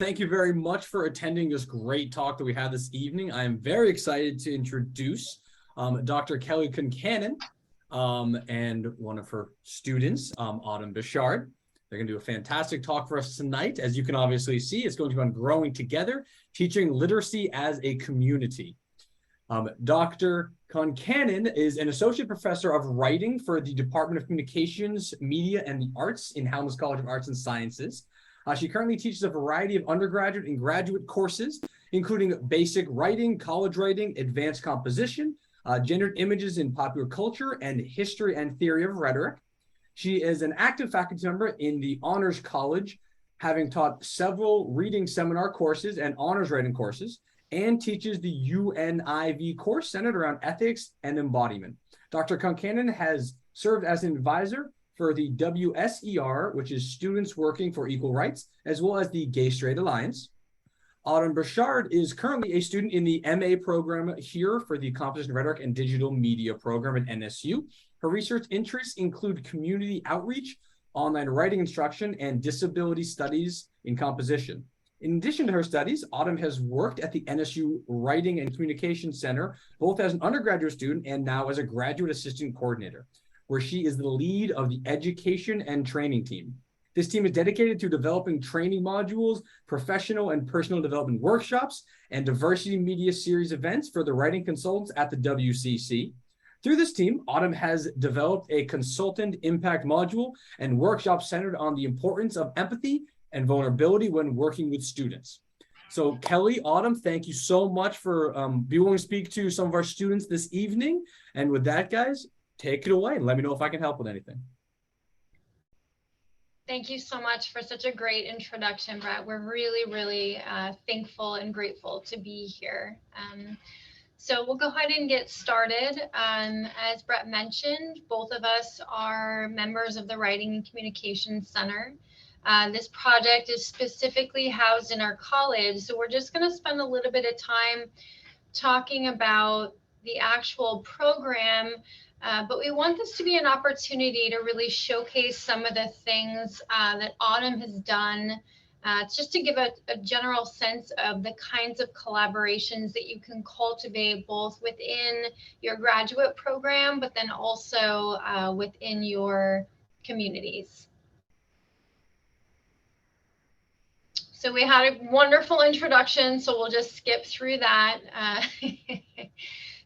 Thank you very much for attending this great talk that we had this evening. I am very excited to introduce Dr. Kelly Concannon and one of her students, Autumn Bishard. They're going to do a fantastic talk for us tonight. As you can obviously see, it's going to be on growing together, teaching literacy as a community. Dr. Concannon is an associate professor of writing for the Department of Communications, Media, and the Arts in Halmos College of Arts and Sciences. She currently teaches a variety of undergraduate and graduate courses, including basic writing, college writing, advanced composition, gendered images in popular culture, and history and theory of rhetoric. She is an active faculty member in the Honors College, having taught several reading seminar courses and honors writing courses, and teaches the UNIV course centered around ethics and embodiment. Dr. Concannon has served as an advisor for the S.W.E.R, which is Students Working for Equal Rights, as well as the Gay Straight Alliance. Autumn Bishard is currently a student in the MA program here for the Composition Rhetoric and Digital Media program at NSU. Her research interests include community outreach, online writing instruction, and disability studies in composition. In addition to her studies, Autumn has worked at the NSU Writing and Communication Center, both as an undergraduate student and now as a graduate assistant coordinator, where she is the lead of the education and training team. This team is dedicated to developing training modules, professional and personal development workshops, and diversity media series events for the writing consultants at the WCC. Through this team, Autumn has developed a consultant impact module and workshops centered on the importance of empathy and vulnerability when working with students. So Kelly, Autumn, thank you so much for being willing to speak to some of our students this evening. And with that, guys, take it away and let me know if I can help with anything. Thank you so much for such a great introduction, Brett. We're really thankful and grateful to be here. So we'll go ahead and get started. As Brett mentioned, both of us are members of the Writing and Communication Center. This project is specifically housed in our college, so we're just going to spend a little bit of time talking about the actual program, but we want this to be an opportunity to really showcase some of the things that Autumn has done, just to give a general sense of the kinds of collaborations that you can cultivate both within your graduate program, but then also within your communities. So we had a wonderful introduction, so we'll just skip through that.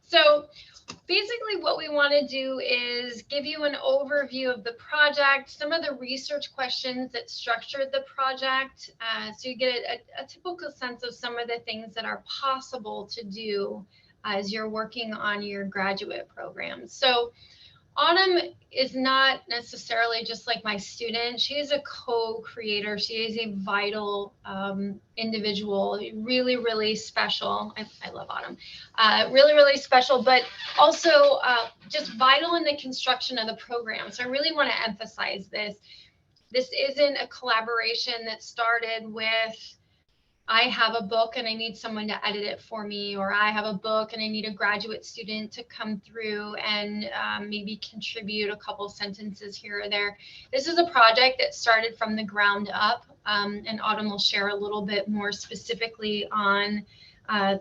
So basically what we want to do is give you an overview of the project, some of the research questions that structured the project, so you get a typical sense of some of the things that are possible to do as you're working on your graduate program. So Autumn is not necessarily just like my student. She is a co-creator. She is a vital individual, really special. I love Autumn. Really special, but also just vital in the construction of the program. So I really want to emphasize this. This isn't a collaboration that started with, I have a book and I need someone to edit it for me, or I have a book and I need a graduate student to come through and maybe contribute a couple sentences here or there. This is a project that started from the ground up, and Autumn will share a little bit more specifically on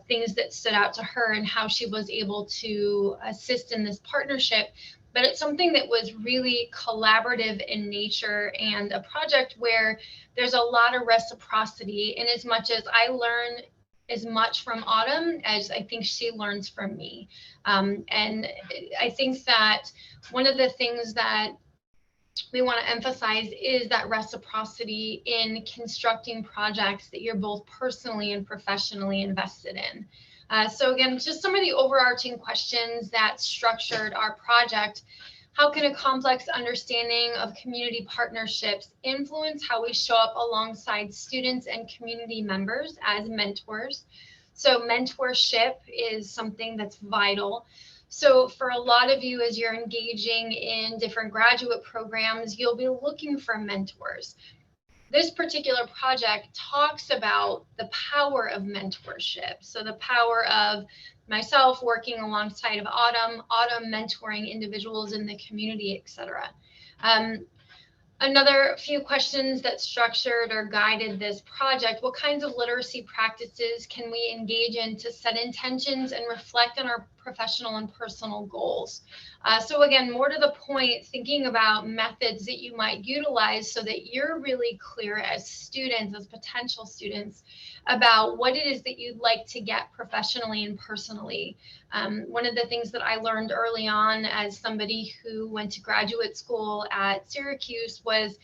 things that stood out to her and how she was able to assist in this partnership. But it's something that was really collaborative in nature and a project where there's a lot of reciprocity, in as much as I learn as much from Autumn as I think she learns from me. And I think that one of the things that we want to emphasize is that reciprocity in constructing projects that you're both personally and professionally invested in. So again, just some of the overarching questions that structured our project. How can a complex understanding of community partnerships influence how we show up alongside students and community members as mentors? So mentorship is something that's vital. So for a lot of you, as you're engaging in different graduate programs, you'll be looking for mentors. This particular project talks about the power of mentorship. So the power of myself working alongside of Autumn mentoring individuals in the community, etc. Another few questions that structured or guided this project: what kinds of literacy practices can we engage in to set intentions and reflect on our professional and personal goals? So again, more to the point, thinking about methods that you might utilize so that you're really clear as students, as potential students, about what it is that you'd like to get professionally and personally. One of the things that I learned early on as somebody who went to graduate school at Syracuse was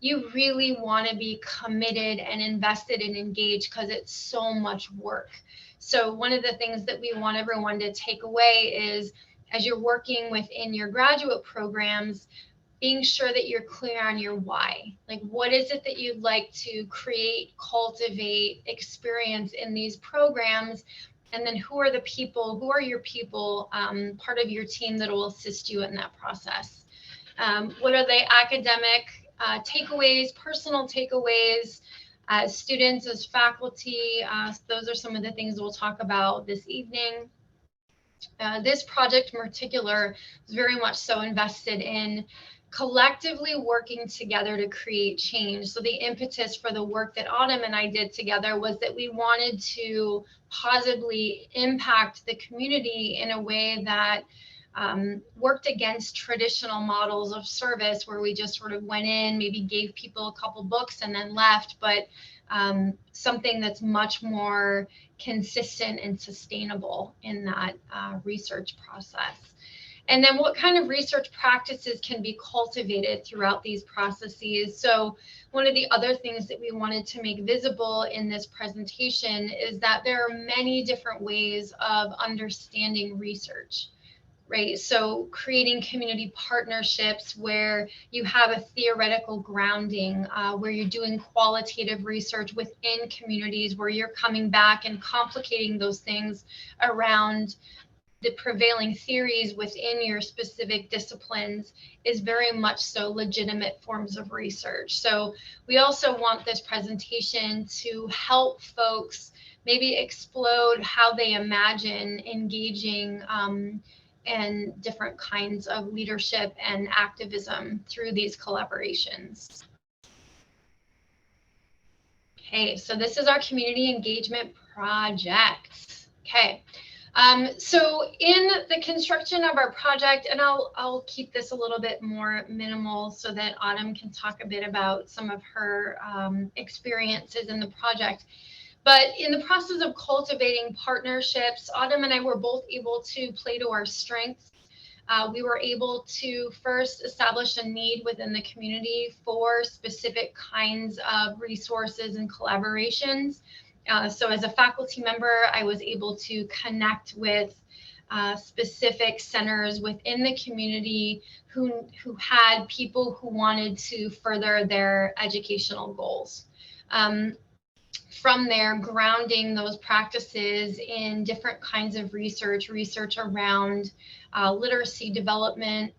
you really want to be committed and invested and engaged because it's so much work. So one of the things that we want everyone to take away is, as you're working within your graduate programs, being sure that you're clear on your why. Like, what is it that you'd like to create, cultivate, experience in these programs? And then who are your people, part of your team that will assist you in that process? What are the academic takeaways, personal takeaways, as students, as faculty? Those are some of the things we'll talk about this evening. This project in particular is very much so invested in collectively working together to create change. So the impetus for the work that Autumn and I did together was that we wanted to positively impact the community in a way that worked against traditional models of service, where we just sort of went in, maybe gave people a couple books and then left, but something that's much more consistent and sustainable in that research process. And then what kind of research practices can be cultivated throughout these processes? So one of the other things that we wanted to make visible in this presentation is that there are many different ways of understanding research. Right. So creating community partnerships where you have a theoretical grounding, where you're doing qualitative research within communities, where you're coming back and complicating those things around the prevailing theories within your specific disciplines, is very much so legitimate forms of research. So we also want this presentation to help folks maybe explode how they imagine engaging and different kinds of leadership and activism through these collaborations. Okay, so this is our community engagement project. Okay, so in the construction of our project, and I'll keep this a little bit more minimal so that Autumn can talk a bit about some of her experiences in the project. But in the process of cultivating partnerships, Autumn and I were both able to play to our strengths. We were able to first establish a need within the community for specific kinds of resources and collaborations. So as a faculty member, I was able to connect with specific centers within the community who had people who wanted to further their educational goals. From there, grounding those practices in different kinds of research around literacy development,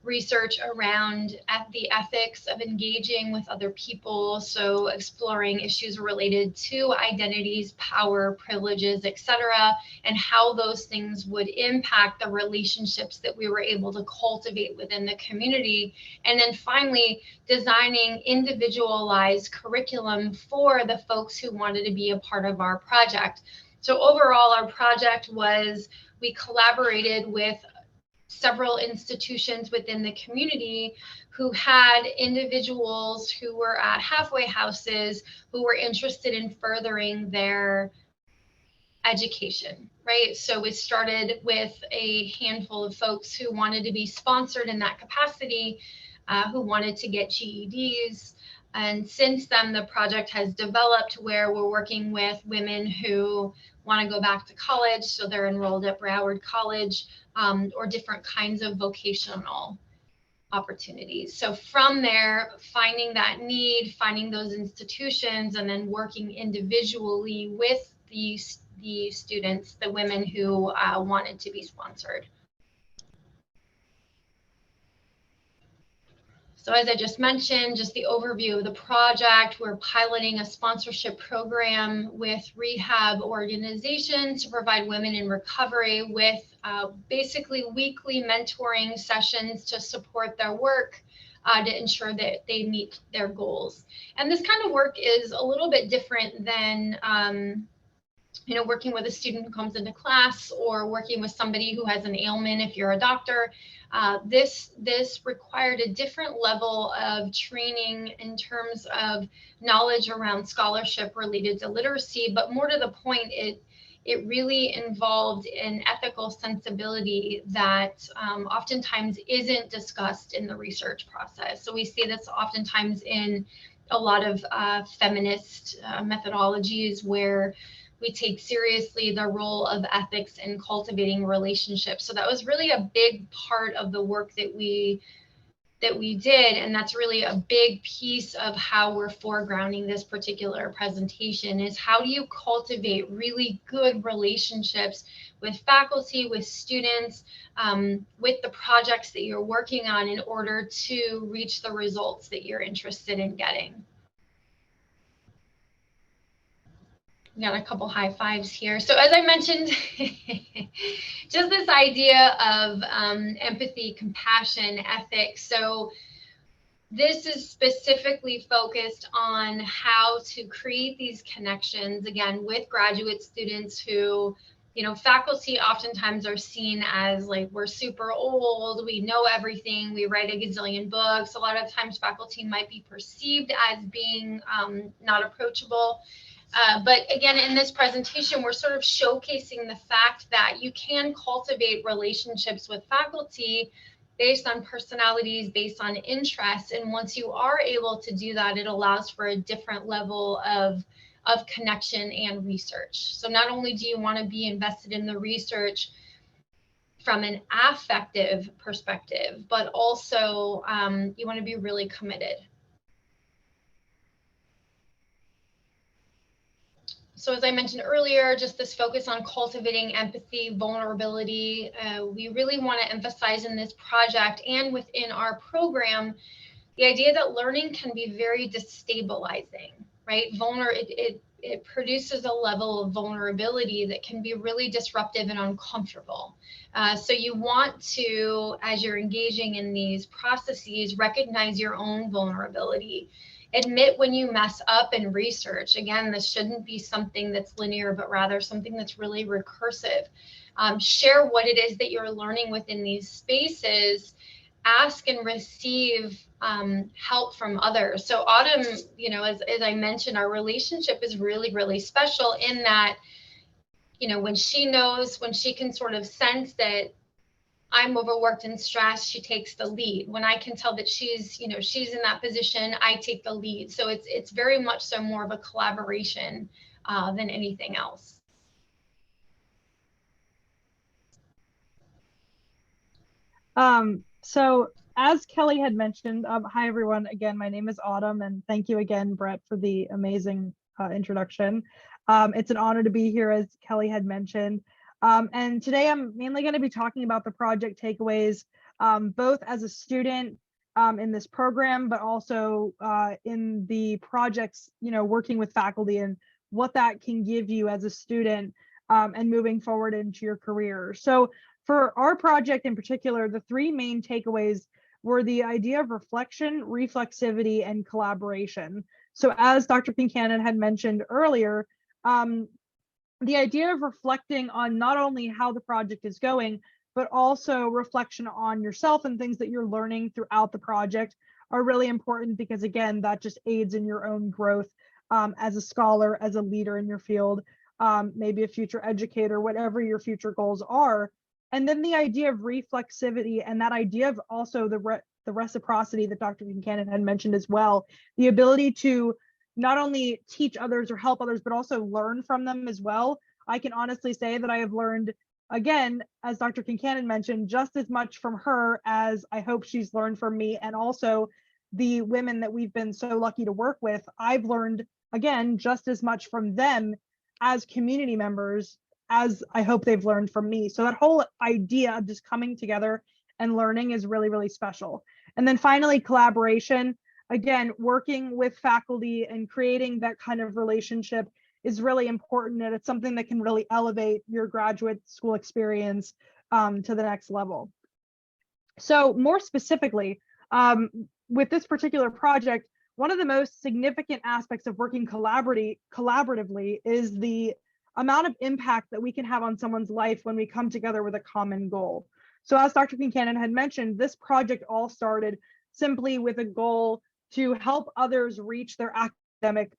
research around the ethics of engaging with other people. So exploring issues related to identities, power, privileges, etc., and how those things would impact the relationships that we were able to cultivate within the community. And then finally, designing individualized curriculum for the folks who wanted to be a part of our project. So overall, our project was, we collaborated with several institutions within the community who had individuals who were at halfway houses who were interested in furthering their education, right? So we started with a handful of folks who wanted to be sponsored in that capacity, who wanted to get GEDs. And since then, the project has developed where we're working with women who want to go back to college, so they're enrolled at Broward College, or different kinds of vocational opportunities. So from there, finding that need, finding those institutions, and then working individually with the students, the women who wanted to be sponsored. So as I just mentioned, just the overview of the project, we're piloting a sponsorship program with rehab organizations to provide women in recovery with basically weekly mentoring sessions to support their work, to ensure that they meet their goals. And this kind of work is a little bit different than working with a student who comes into class, or working with somebody who has an ailment if you're a doctor. This required a different level of training in terms of knowledge around scholarship related to literacy, but more to the point, it really involved an ethical sensibility that oftentimes isn't discussed in the research process. So we see this oftentimes in a lot of feminist methodologies, where we take seriously the role of ethics in cultivating relationships. So that was really a big part of the work that we did, and that's really a big piece of how we're foregrounding this particular presentation, is how do you cultivate really good relationships with faculty, with students, with the projects that you're working on, in order to reach the results that you're interested in getting. We got a couple high fives here. So as I mentioned, just this idea of empathy, compassion, ethics. So this is specifically focused on how to create these connections, again, with graduate students who, faculty oftentimes are seen as like, we're super old, we know everything, we write a gazillion books. A lot of times faculty might be perceived as being not approachable. But again, in this presentation, we're sort of showcasing the fact that you can cultivate relationships with faculty based on personalities, based on interests. And once you are able to do that, it allows for a different level of connection and research. So not only do you want to be invested in the research from an affective perspective, but also you want to be really committed. So as I mentioned earlier, just this focus on cultivating empathy, vulnerability, we really want to emphasize in this project and within our program, the idea that learning can be very destabilizing, right? It produces a level of vulnerability that can be really disruptive and uncomfortable. So you want to, as you're engaging in these processes, recognize your own vulnerability. Admit when you mess up in research. Again, this shouldn't be something that's linear, but rather something that's really recursive. Share what it is that you're learning within these spaces. Ask and receive help from others. So Autumn, as I mentioned, our relationship is really, really special in that, when she can sort of sense that I'm overworked and stressed, she takes the lead. When I can tell that she's in that position, I take the lead. So it's very much so more of a collaboration than anything else. So as Kelly had mentioned, hi everyone, again, my name is Autumn, and thank you again, Brett, for the amazing introduction. It's an honor to be here, as Kelly had mentioned. And today I'm mainly going to be talking about the project takeaways, both as a student in this program, but also in the projects, working with faculty, and what that can give you as a student and moving forward into your career. So for our project in particular, the three main takeaways were the idea of reflection, reflexivity, and collaboration. So as Dr. Concannon had mentioned earlier, the idea of reflecting on not only how the project is going, but also reflection on yourself and things that you're learning throughout the project are really important, because again, that just aids in your own growth as a scholar, as a leader in your field, maybe a future educator, whatever your future goals are. And then the idea of reflexivity, and that idea of also the reciprocity that Dr. Concannon had mentioned as well, the ability to not only teach others or help others, but also learn from them as well. I can honestly say that I have learned, again, as Dr. Concannon mentioned, just as much from her as I hope she's learned from me, and also the women that we've been so lucky to work with. I've learned, again, just as much from them as community members as I hope they've learned from me. So that whole idea of just coming together and learning is really, really special. And then finally, collaboration. Again, working with faculty and creating that kind of relationship is really important, and it's something that can really elevate your graduate school experience to the next level. So more specifically, with this particular project, one of the most significant aspects of working collaboratively is the amount of impact that we can have on someone's life when we come together with a common goal. So as Dr. Concannon had mentioned, this project all started simply with a goal to help others reach their academic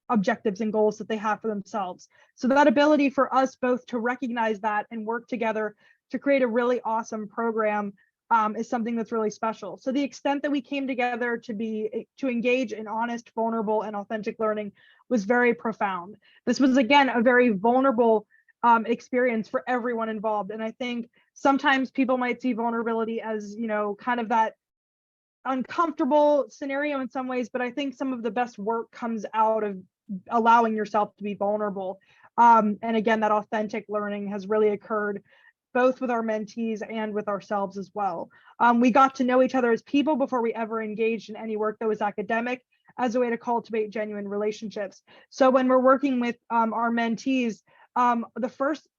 objectives and goals that they have for themselves. So that ability for us both to recognize that and work together to create a really awesome program is something that's really special. So the extent that we came together to engage in honest, vulnerable, and authentic learning was very profound. This was, again, a very vulnerable experience for everyone involved. And I think sometimes people might see vulnerability as, kind of that uncomfortable scenario in some ways, but I think some of the best work comes out of allowing yourself to be vulnerable. And again, that authentic learning has really occurred both with our mentees and with ourselves as well. We got to know each other as people before we ever engaged in any work that was academic, as a way to cultivate genuine relationships. So when we're working with our mentees,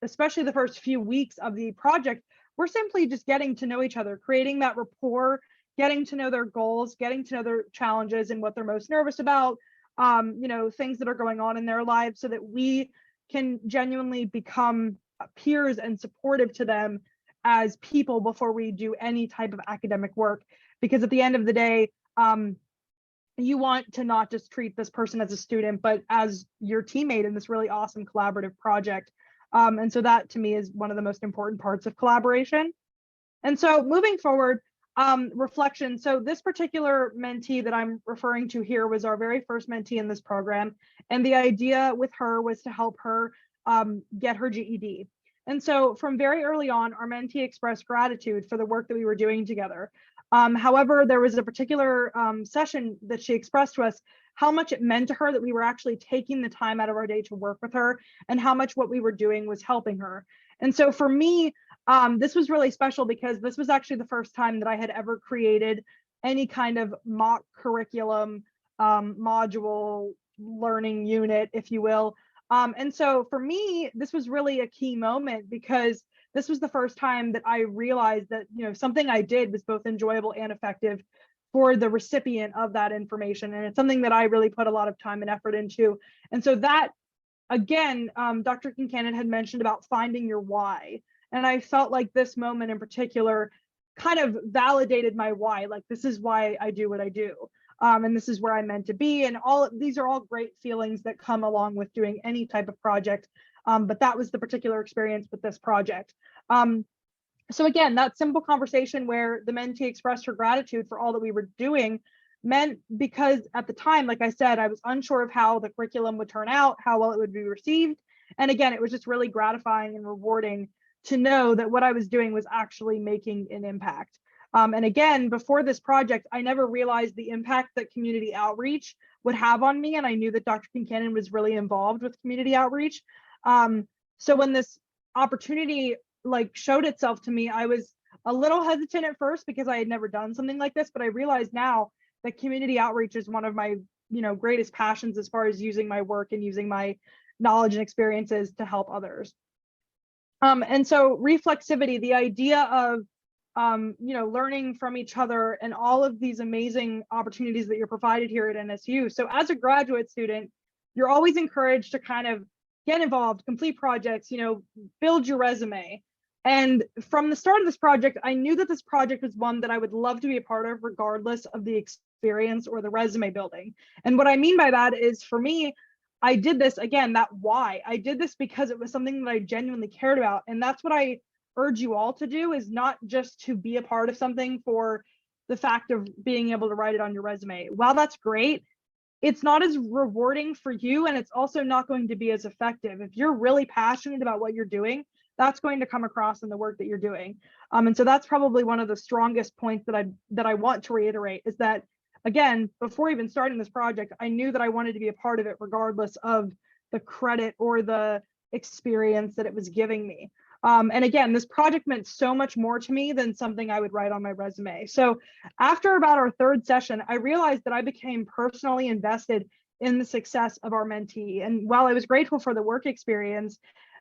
especially the first few weeks of the project, we're simply just getting to know each other, creating that rapport, getting to know their goals, getting to know their challenges and what they're most nervous about, things that are going on in their lives, so that we can genuinely become peers and supportive to them as people before we do any type of academic work. Because at the end of the day, you want to not just treat this person as a student, but as your teammate in this really awesome collaborative project. And so that to me is one of the most important parts of collaboration. And so moving forward, reflection. So this particular mentee that I'm referring to here was our very first mentee in this program. And the idea with her was to help her get her GED. And so from very early on, our mentee expressed gratitude for the work that we were doing together. However, there was a particular session that she expressed to us how much it meant to her that we were actually taking the time out of our day to work with her, and how much what we were doing was helping her. And so for me, this was really special because this was actually the first time that I had ever created any kind of mock curriculum, module, learning unit, if you will. And so for me, this was really a key moment, because this was the first time that I realized that, something I did was both enjoyable and effective for the recipient of that information. And it's something that I really put a lot of time and effort into. And so that, again, Dr. Concannon had mentioned about finding your why. And I felt like this moment in particular kind of validated my why. Like, this is why I do what I do. And this is where I'm meant to be. And these are all great feelings that come along with doing any type of project. But that was the particular experience with this project. So again, that simple conversation where the mentee expressed her gratitude for all that we were doing meant, because at the time, like I said, I was unsure of how the curriculum would turn out, how well it would be received. And again, it was just really gratifying and rewarding to know that what I was doing was actually making an impact. And again, before this project, I never realized the impact that community outreach would have on me. And I knew that Dr. Concannon was really involved with community outreach. So when this opportunity showed itself to me, I was a little hesitant at first because I had never done something like this, but I realized now that community outreach is one of my, greatest passions as far as using my work and using my knowledge and experiences to help others. And so reflexivity, the idea of learning from each other and all of these amazing opportunities that you're provided here at NSU. So as a graduate student, you're always encouraged to kind of get involved, complete projects, build your resume. And from the start of this project, I knew that this project was one that I would love to be a part of, regardless of the experience or the resume building. And what I mean by that is, for me, I did this, again, that why. I did this because it was something that I genuinely cared about. And that's what I urge you all to do, is not just to be a part of something for the fact of being able to write it on your resume. While that's great, it's not as rewarding for you, and it's also not going to be as effective. If you're really passionate about what you're doing, that's going to come across in the work that you're doing. And so that's probably one of the strongest points that I want to reiterate, is that, again, before even starting this project, I knew that I wanted to be a part of it, regardless of the credit or the experience that it was giving me. And again, this project meant so much more to me than something I would write on my resume. So after about our third session, I realized that I became personally invested in the success of our mentee. And while I was grateful for the work experience,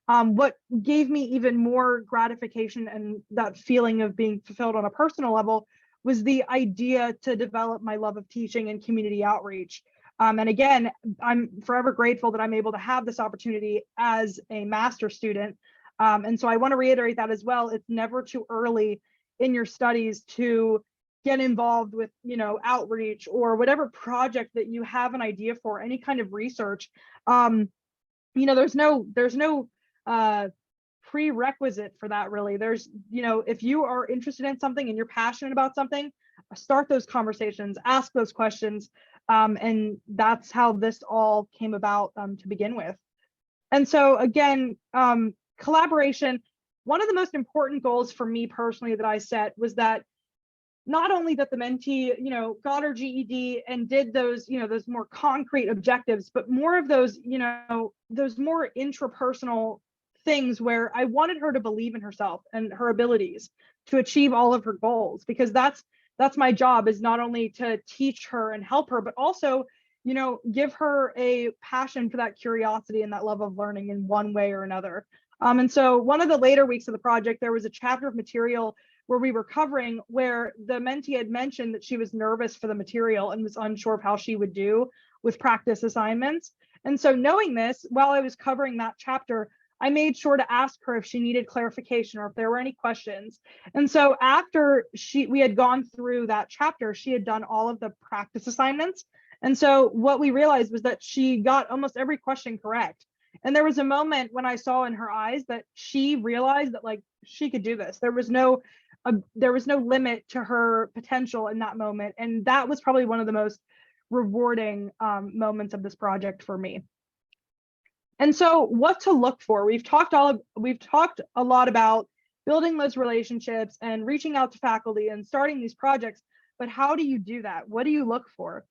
what gave me even more gratification and that feeling of being fulfilled on a personal level was the idea to develop my love of teaching and community outreach. And again, I'm forever grateful that I'm able to have this opportunity as a master's student. And so I want to reiterate that as well. It's never too early in your studies to get involved with, outreach or whatever project that you have an idea for, any kind of research. There's no prerequisite for that, really. There's, if you are interested in something and you're passionate about something, start those conversations, ask those questions. And that's how this all came about to begin with. And so again, collaboration, one of the most important goals for me personally that I set was that not only that the mentee, got her GED and did those, those more concrete objectives, but more of those, those more intrapersonal things where I wanted her to believe in herself and her abilities to achieve all of her goals, because that's my job, is not only to teach her and help her, but also, give her a passion for that curiosity and that love of learning in one way or another. And so one of the later weeks of the project, there was a chapter of material where we were covering where the mentee had mentioned that she was nervous for the material and was unsure of how she would do with practice assignments. And so knowing this, while I was covering that chapter, I made sure to ask her if she needed clarification or if there were any questions. And so after we had gone through that chapter, she had done all of the practice assignments. And so what we realized was that she got almost every question correct. And there was a moment when I saw in her eyes that she realized that she could do this. There was no limit to her potential in that moment. And that was probably one of the most rewarding moments of this project for me. And so what to look for? We've talked a lot about building those relationships and reaching out to faculty and starting these projects, but how do you do that? What do you look for?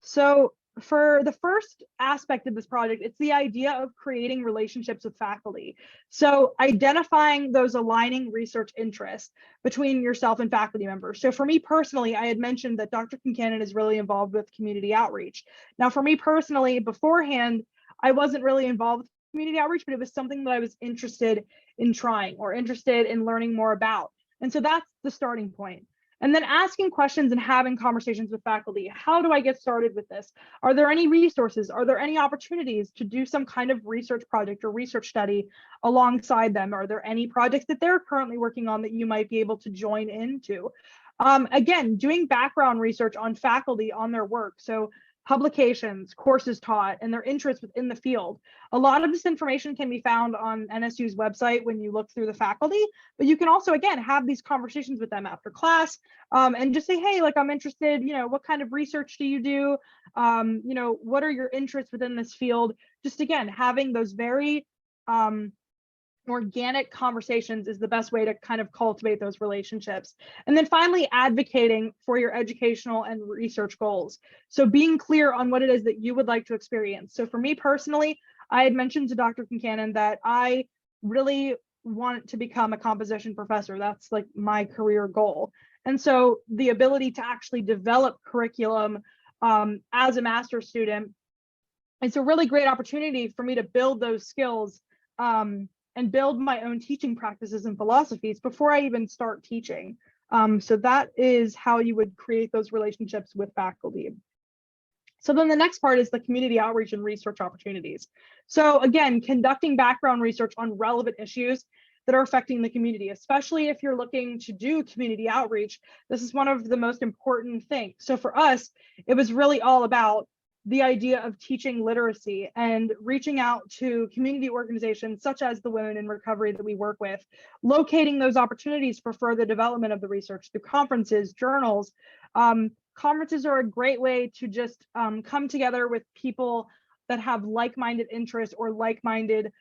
So for the first aspect of this project, it's the idea of creating relationships with faculty. So identifying those aligning research interests between yourself and faculty members. So for me personally, I had mentioned that Dr. Concannon is really involved with community outreach. Now for me personally, beforehand, I wasn't really involved with community outreach, but it was something that I was interested in trying or interested in learning more about. And so that's the starting point. And then asking questions and having conversations with faculty. How do I get started with this? Are there any resources? Are there any opportunities to do some kind of research project or research study alongside them? Are there any projects that they're currently working on that you might be able to join into? Again, doing background research on faculty, on their work. So publications, courses taught, and their interests within the field. A lot of this information can be found on NSU's website when you look through the faculty, but you can also, again, have these conversations with them after class and just say, hey, I'm interested, what kind of research do you do? What are your interests within this field? Just again, having those very organic conversations is the best way to kind of cultivate those relationships. And then finally, advocating for your educational and research goals. So being clear on what it is that you would like to experience. So for me personally, I had mentioned to Dr. Concannon that I really want to become a composition professor. That's my career goal. And so the ability to actually develop curriculum as a master's student, it's a really great opportunity for me to build those skills and build my own teaching practices and philosophies before I even start teaching. So that is how you would create those relationships with faculty. So then the next part is the community outreach and research opportunities. So again, conducting background research on relevant issues that are affecting the community, especially if you're looking to do community outreach. This is one of the most important things. So for us, it was really all about the idea of teaching literacy and reaching out to community organizations such as the Women in Recovery that we work with, locating those opportunities for further development of the research through conferences, journals. Conferences are a great way to just come together with people that have like-minded interests or like-minded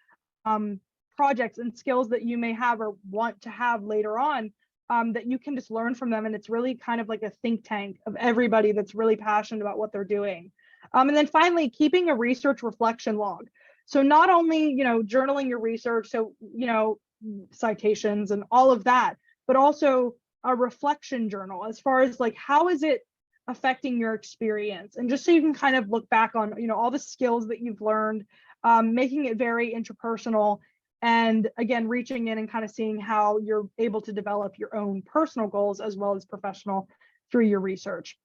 projects and skills that you may have or want to have later on, that you can just learn from them. And it's really kind of like a think tank of everybody that's really passionate about what they're doing. And then finally, keeping a research reflection log. So not only, journaling your research, so, citations and all of that, but also a reflection journal as far as how is it affecting your experience? And just so you can kind of look back on, all the skills that you've learned, making it very interpersonal, and again, reaching in and kind of seeing how you're able to develop your own personal goals as well as professional through your research.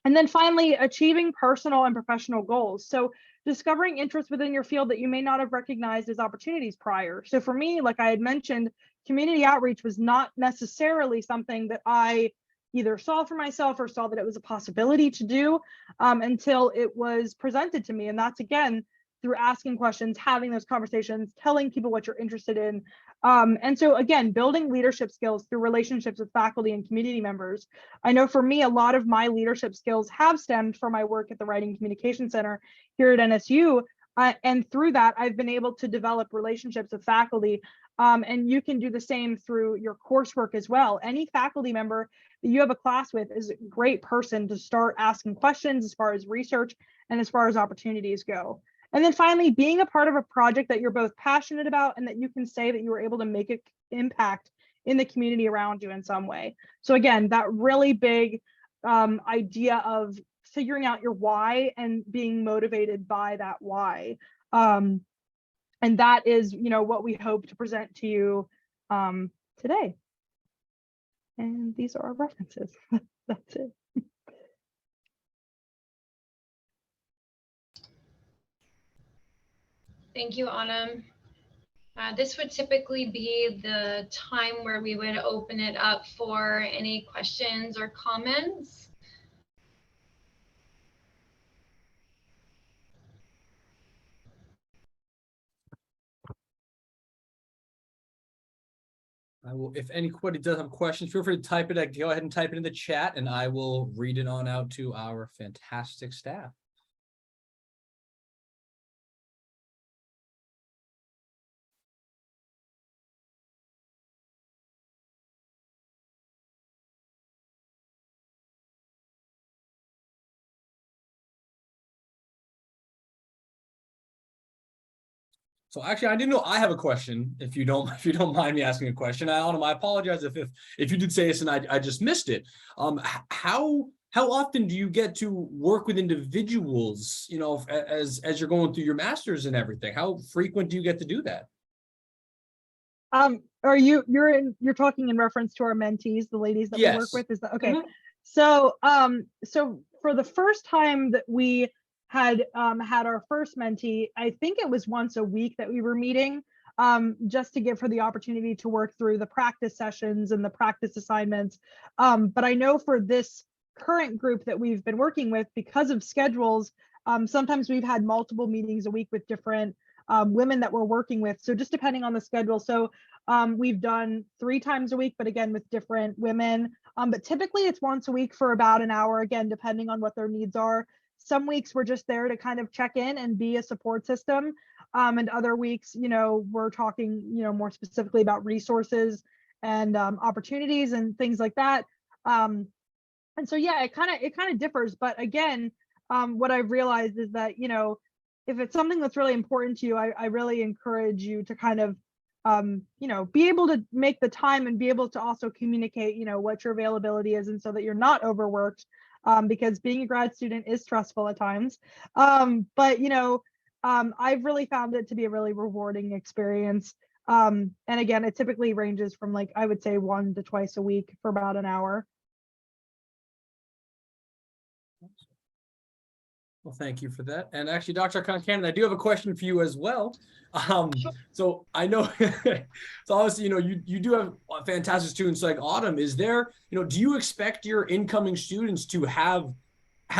And then finally, achieving personal and professional goals. So discovering interests within your field that you may not have recognized as opportunities prior. So for me, like I had mentioned, community outreach was not necessarily something that I either saw for myself or saw that it was a possibility to do until it was presented to me. And that's, again, through asking questions, having those conversations, telling people what you're interested in. And so again, building leadership skills through relationships with faculty and community members. I know for me, a lot of my leadership skills have stemmed from my work at the Writing Communication Center here at NSU. And through that, I've been able to develop relationships with faculty. And you can do the same through your coursework as well. Any faculty member that you have a class with is a great person to start asking questions as far as research and as far as opportunities go. And then finally, being a part of a project that you're both passionate about and that you can say that you were able to make an impact in the community around you in some way. So again, that really big idea of figuring out your why and being motivated by that why. And that is, what we hope to present to you today. And these are our references. That's it. Thank you, Autumn. This would typically be the time where we would open it up for any questions or comments. I will, if anybody does have questions, feel free to type it. Go ahead and type it in the chat and I will read it on out to our fantastic staff. So actually, I didn't know I have a question. If you don't mind me asking a question, I apologize if you did say this and I just missed it. How often do you get to work with individuals? As you're going through your masters and everything. How frequent do you get to do that? You're talking in reference to our mentees, the ladies that we work with? Is that okay? Mm-hmm. So for the first time that we had our first mentee, I think it was once a week that we were meeting, just to give her the opportunity to work through the practice sessions and the practice assignments. But I know for this current group that we've been working with, because of schedules, sometimes we've had multiple meetings a week with different women that we're working with. So just depending on the schedule. So we've done 3 times a week, but again, with different women. But typically it's once a week for about an hour, again, depending on what their needs are. Some weeks we're just there to kind of check in and be a support system. And other weeks, we're talking, more specifically about resources and opportunities and things like that. And so, yeah, it kind of differs. But again, what I've realized is that, if it's something that's really important to you, I really encourage you to kind of, be able to make the time and be able to also communicate, what your availability is, and so that you're not overworked. Because being a grad student is stressful at times. But, I've really found it to be a really rewarding experience. And again, it typically ranges from, like, I would say 1 to twice a week for about an hour. Well, thank you for that. And actually, Dr. Concannon, I do have a question for you as well. So I know, so obviously, you do have fantastic students like Autumn. Is there, do you expect your incoming students to have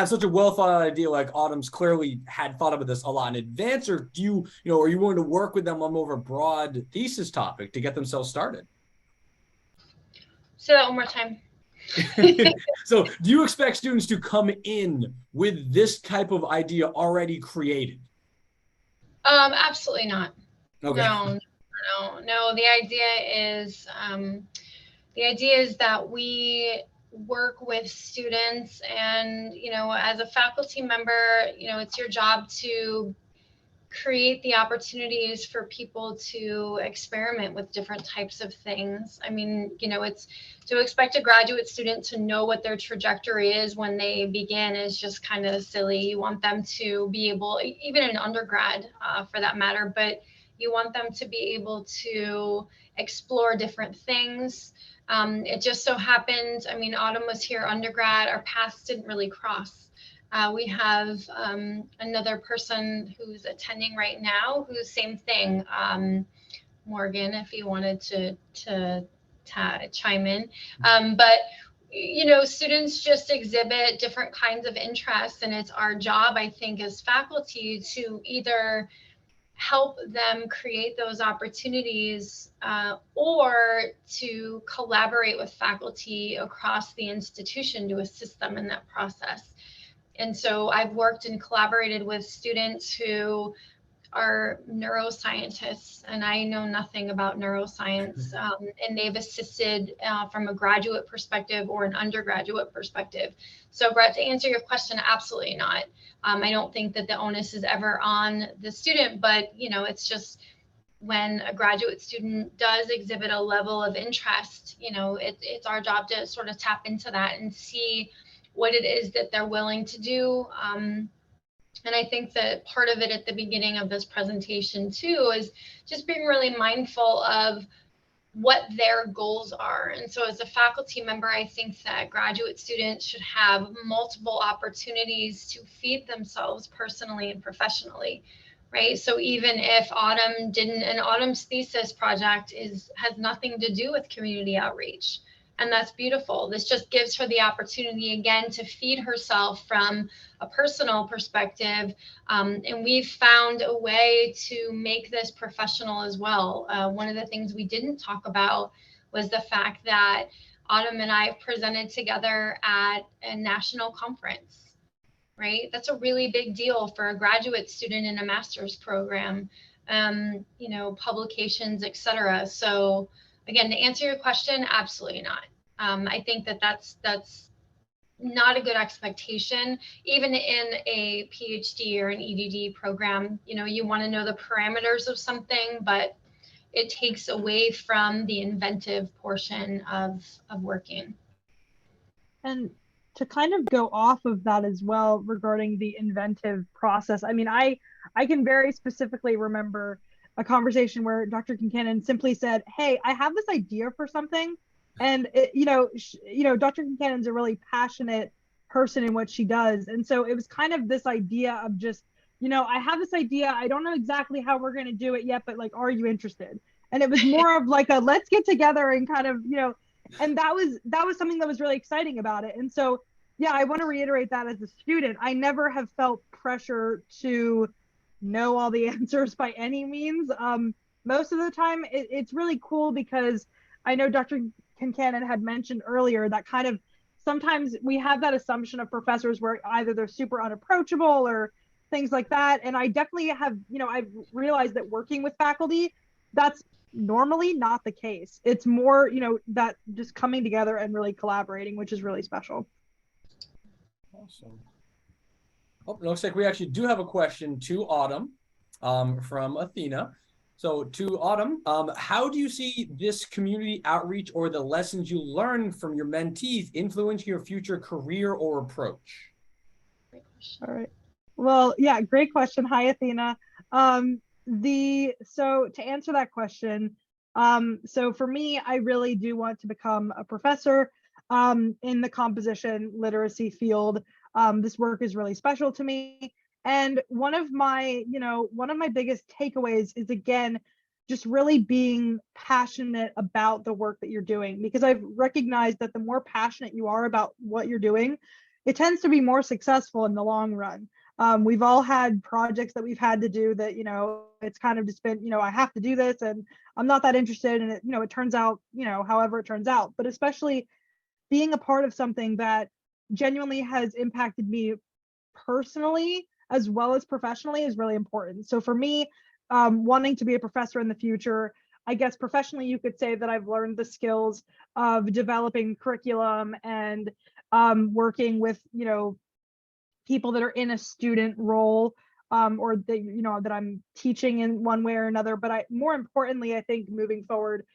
such a well thought out idea like Autumn's clearly had thought about this a lot in advance, or do you, are you willing to work with them on more of a broad thesis topic to get themselves started? Say that one more time. So do you expect students to come in with this type of idea already created? Absolutely not. Okay. No. The idea is that we work with students, and as a faculty member, it's your job to create the opportunities for people to experiment with different types of things. I mean, it's to expect a graduate student to know what their trajectory is when they begin is just kind of silly. You want them to be able, even in undergrad for that matter, but You want them to be able to explore different things. It just so happened, I mean, Autumn was here undergrad, our paths didn't really cross. We have another person who's attending right now, who's same thing. Morgan, if you wanted to chime in. But you know, students just exhibit different kinds of interests, and it's our job, I think, as faculty to either help them create those opportunities or to collaborate with faculty across the institution to assist them in that process. And so I've worked and collaborated with students who are neuroscientists, and I know nothing about neuroscience, and they've assisted from a graduate perspective or an undergraduate perspective. So Brett, to answer your question, absolutely not. I don't think that the onus is ever on the student, but you know, it's just when a graduate student does exhibit a level of interest, you know, it's our job to sort of tap into that and see what it is that they're willing to do. And I think that part of it at the beginning of this presentation too is just being really mindful of what their goals are. And so as a faculty member, I think that graduate students should have multiple opportunities to feed themselves personally and professionally, right? So even if Autumn didn't, and Autumn's thesis project has nothing to do with community outreach. And that's beautiful. This just gives her the opportunity again to feed herself from a personal perspective. And we've found a way to make this professional as well. One of the things we didn't talk about was the fact that Autumn and I presented together at a national conference, right? That's a really big deal for a graduate student in a master's program, you know, publications, et cetera. So again, to answer your question, absolutely not. I think that that's not a good expectation. Even in a PhD or an EDD program, you know, you want to know the parameters of something, but it takes away from the inventive portion of working. And to kind of go off of that as well regarding the inventive process, I mean, I can very specifically remember a conversation where Dr. Concannon simply said, "Hey, I have this idea for something," and Dr. Concannon's a really passionate person in what she does, and so it was kind of this idea of just, you know, I have this idea, I don't know exactly how we're going to do it yet, but like, are you interested? And it was more of like a let's get together and kind of, you know, and that was something that was really exciting about it. And so yeah, I want to reiterate that as a student, I never have felt pressure to know all the answers by any means. Most of the time it's really cool because I know Dr. Concannon had mentioned earlier that kind of sometimes we have that assumption of professors where either they're super unapproachable or things like that. And I definitely have, you know, I've realized that working with faculty, that's normally not the case. It's more, you know, that just coming together and really collaborating, which is really special. Awesome. Oh, it looks like we actually do have a question to Autumn from Athena. So to Autumn, how do you see this community outreach or the lessons you learn from your mentees influencing your future career or approach? All right. Well, yeah, great question. Hi, Athena. So to answer that question, so for me, I really do want to become a professor in the composition literacy field. This work is really special to me. And one of my biggest takeaways is, again, just really being passionate about the work that you're doing, because I've recognized that the more passionate you are about what you're doing, it tends to be more successful in the long run. We've all had projects that we've had to do that, you know, it's kind of just been, you know, I have to do this and I'm not that interested. And it, you know, it turns out, you know, however it turns out, but especially being a part of something that genuinely has impacted me personally as well as professionally is really important. So for me, wanting to be a professor in the future, I guess professionally, you could say that I've learned the skills of developing curriculum and working with, you know, people that are in a student role or that, you know, that I'm teaching in one way or another. But more importantly, I think moving forward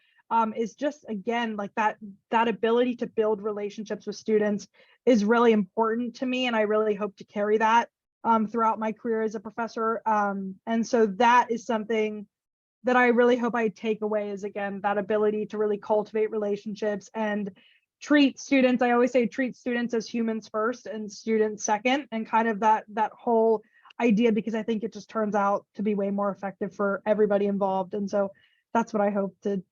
is just, again, like that ability to build relationships with students is really important to me. And I really hope to carry that throughout my career as a professor. And so that is something that I really hope I take away is, again, that ability to really cultivate relationships and treat students. I always say treat students as humans first and students second, and kind of that whole idea, because I think it just turns out to be way more effective for everybody involved. And so that's what I hope to,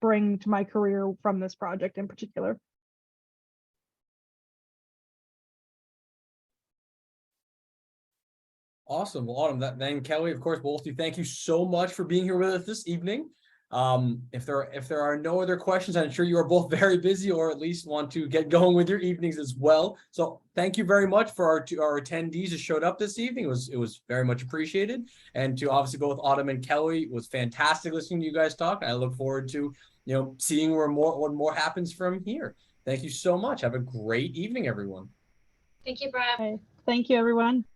bring to my career from this project in particular. Awesome. Well, Autumn, then Kelly, of course, both of you, thank you so much for being here with us this evening. If there are no other questions, I'm sure you are both very busy, or at least want to get going with your evenings as well. So thank you very much for our attendees who showed up this evening. It was very much appreciated. And to obviously go with Autumn and Kelly, it was fantastic listening to you guys talk. I look forward to seeing what more happens from here. Thank you so much. Have a great evening, everyone. Thank you, Brad. Okay. Thank you, everyone.